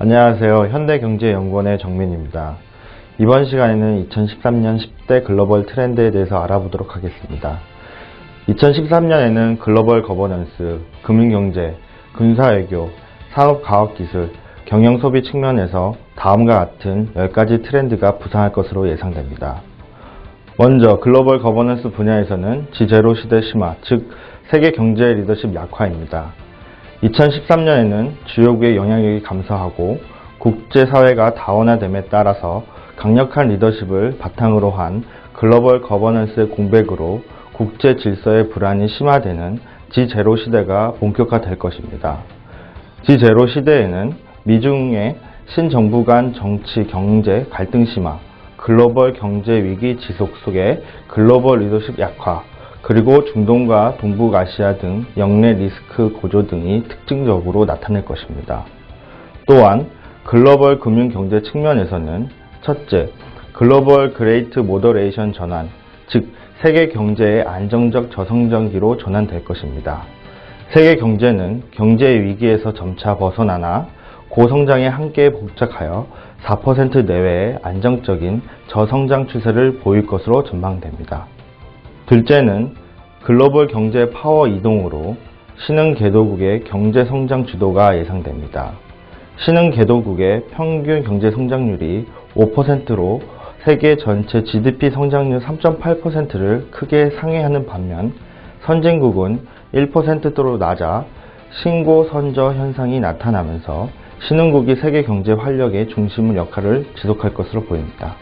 안녕하세요. 현대경제연구원의 정민입니다. 이번 시간에는 2013년 10대 글로벌 트렌드에 대해서 알아보도록 하겠습니다. 2013년에는 글로벌 거버넌스, 금융경제, 군사외교, 산업과학기술, 경영소비 측면에서 다음과 같은 10가지 트렌드가 부상할 것으로 예상됩니다. 먼저 글로벌 거버넌스 분야에서는 지제로 시대 심화, 즉 세계 경제의 리더십 약화입니다. 2013년에는 주요국의 영향력이 감소하고 국제사회가 다원화됨에 따라서 강력한 리더십을 바탕으로 한 글로벌 거버넌스의 공백으로 국제 질서의 불안이 심화되는 지제로 시대가 본격화될 것입니다. 지제로 시대에는 미중의 신정부 간 정치, 경제 갈등 심화, 글로벌 경제 위기 지속 속에 글로벌 리더십 약화, 그리고 중동과 동북아시아 등 영내 리스크 고조 등이 특징적으로 나타날 것입니다. 또한 글로벌 금융경제 측면에서는 첫째, 글로벌 그레이트 모더레이션 전환, 즉 세계 경제의 안정적 저성장기로 전환될 것입니다. 세계 경제는 경제 위기에서 점차 벗어나나 고성장에 함께 복잡하여 4% 내외의 안정적인 저성장 추세를 보일 것으로 전망됩니다. 둘째는 글로벌 경제 파워 이동으로 신흥 개도국의 경제 성장 주도가 예상됩니다. 신흥 개도국의 평균 경제 성장률이 5%로 세계 전체 GDP 성장률 3.8%를 크게 상회하는 반면 선진국은 1%대로 낮아 신고선저 현상이 나타나면서 신흥국이 세계 경제 활력의 중심 역할을 지속할 것으로 보입니다.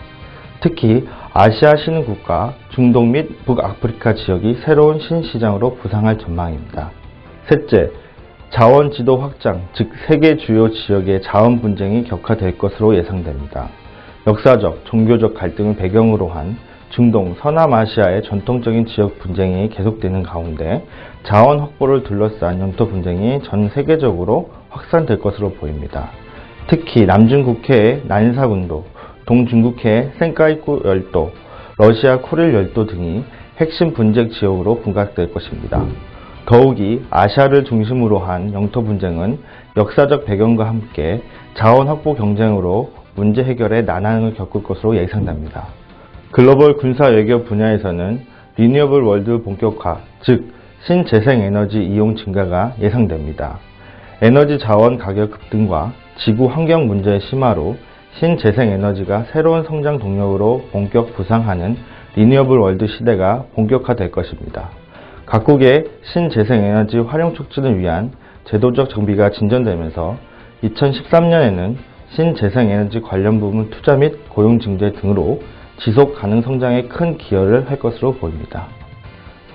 특히 아시아 신흥국과 중동 및 북아프리카 지역이 새로운 신시장으로 부상할 전망입니다. 셋째, 자원 지도 확장, 즉 세계 주요 지역의 자원 분쟁이 격화될 것으로 예상됩니다. 역사적, 종교적 갈등을 배경으로 한 중동, 서남아시아의 전통적인 지역 분쟁이 계속되는 가운데 자원 확보를 둘러싼 영토 분쟁이 전 세계적으로 확산될 것으로 보입니다. 특히 남중국해의 난사군도, 동중국해의 센카이쿠 열도, 러시아 쿠릴 열도 등이 핵심 분쟁 지역으로 부각될 것입니다. 더욱이 아시아를 중심으로 한 영토 분쟁은 역사적 배경과 함께 자원 확보 경쟁으로 문제 해결에 난항을 겪을 것으로 예상됩니다. 글로벌 군사 외교 분야에서는 리뉴어블 월드 본격화, 즉 신재생에너지 이용 증가가 예상됩니다. 에너지 자원 가격 급등과 지구 환경 문제의 심화로 신재생에너지가 새로운 성장 동력으로 본격 부상하는 리뉴어블 월드 시대가 본격화될 것입니다. 각국의 신재생에너지 활용 촉진을 위한 제도적 정비가 진전되면서 2013년에는 신재생에너지 관련 부문 투자 및 고용 증대 등으로 지속 가능 성장에 큰 기여를 할 것으로 보입니다.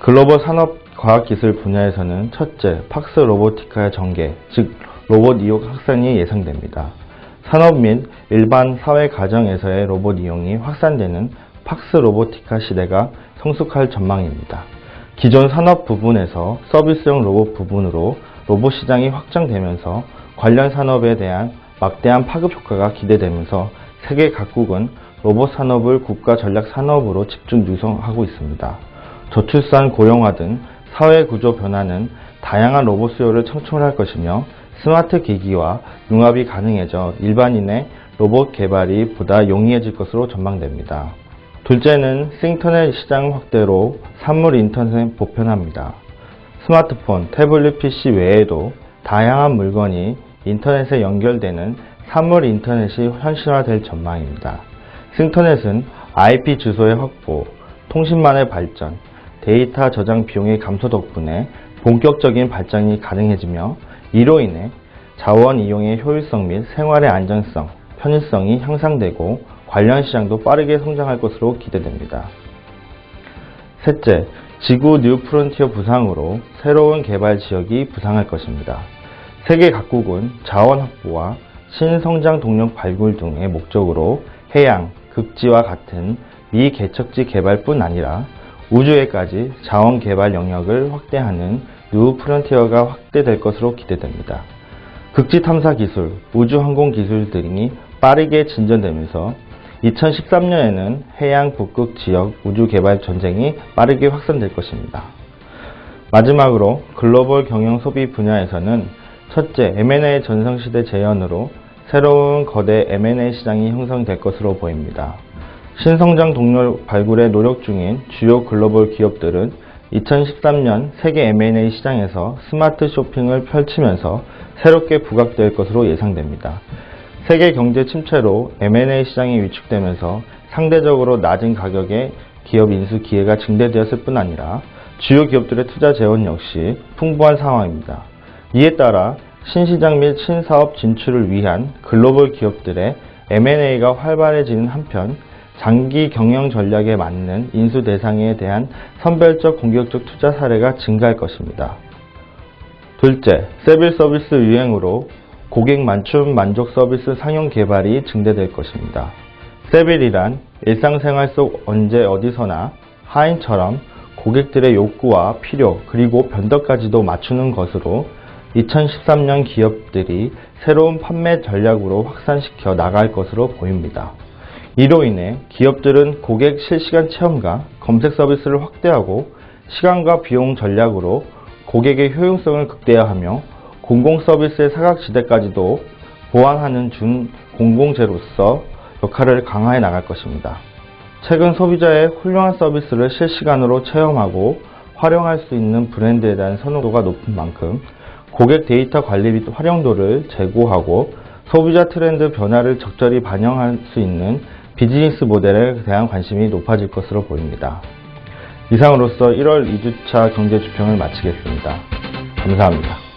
글로벌 산업과학기술 분야에서는 첫째, 팍스 로보티카의 전개, 즉 로봇 이용 확산이 예상됩니다. 산업 및 일반 사회 가정에서의 로봇 이용이 확산되는 팍스 로보티카 시대가 성숙할 전망입니다. 기존 산업 부분에서 서비스용 로봇 부분으로 로봇 시장이 확장되면서 관련 산업에 대한 막대한 파급 효과가 기대되면서 세계 각국은 로봇 산업을 국가 전략 산업으로 집중 육성하고 있습니다. 저출산 고령화 등 사회 구조 변화는 다양한 로봇 수요를 청출할 것이며 스마트 기기와 융합이 가능해져 일반인의 로봇 개발이 보다 용이해질 것으로 전망됩니다. 둘째는 인터넷 시장 확대로 산물 인터넷 보편화입니다. 스마트폰, 태블릿 PC 외에도 다양한 물건이 인터넷에 연결되는 산물 인터넷이 현실화될 전망입니다. 인터넷은 IP 주소의 확보, 통신망의 발전, 데이터 저장 비용의 감소 덕분에 본격적인 발전이 가능해지며 이로 인해 자원 이용의 효율성 및 생활의 안전성, 편의성이 향상되고 관련 시장도 빠르게 성장할 것으로 기대됩니다. 셋째, 지구 뉴 프론티어 부상으로 새로운 개발 지역이 부상할 것입니다. 세계 각국은 자원 확보와 신성장 동력 발굴 등의 목적으로 해양, 극지와 같은 미개척지 개발뿐 아니라 우주에까지 자원 개발 영역을 확대하는 뉴 프론티어가 확대될 것으로 기대됩니다. 극지 탐사 기술, 우주 항공 기술 등이 빠르게 진전되면서 2013년에는 해양 북극 지역 우주 개발 전쟁이 빠르게 확산될 것입니다. 마지막으로 글로벌 경영 소비 분야에서는 첫째, M&A 전성시대 재현으로 새로운 거대 M&A 시장이 형성될 것으로 보입니다. 신성장 동력 발굴에 노력 중인 주요 글로벌 기업들은 2013년 세계 M&A 시장에서 스마트 쇼핑을 펼치면서 새롭게 부각될 것으로 예상됩니다. 세계 경제 침체로 M&A 시장이 위축되면서 상대적으로 낮은 가격의 기업 인수 기회가 증대되었을 뿐 아니라 주요 기업들의 투자 재원 역시 풍부한 상황입니다. 이에 따라 신시장 및 신사업 진출을 위한 글로벌 기업들의 M&A가 활발해지는 한편 장기 경영 전략에 맞는 인수 대상에 대한 선별적 공격적 투자 사례가 증가할 것입니다. 둘째, 세빌 서비스 유행으로 고객 맞춤 만족 서비스 상용 개발이 증대될 것입니다. 세빌이란 일상생활 속 언제 어디서나 하인처럼 고객들의 욕구와 필요 그리고 변덕까지도 맞추는 것으로 2013년 기업들이 새로운 판매 전략으로 확산시켜 나갈 것으로 보입니다. 이로 인해 기업들은 고객 실시간 체험과 검색 서비스를 확대하고 시간과 비용 전략으로 고객의 효용성을 극대화하며 공공 서비스의 사각지대까지도 보완하는 준 공공재로서 역할을 강화해 나갈 것입니다. 최근 소비자의 훌륭한 서비스를 실시간으로 체험하고 활용할 수 있는 브랜드에 대한 선호도가 높은 만큼 고객 데이터 관리 및 활용도를 제고하고 소비자 트렌드 변화를 적절히 반영할 수 있는 비즈니스 모델에 대한 관심이 높아질 것으로 보입니다. 이상으로서 1월 2주차 경제주평을 마치겠습니다. 감사합니다.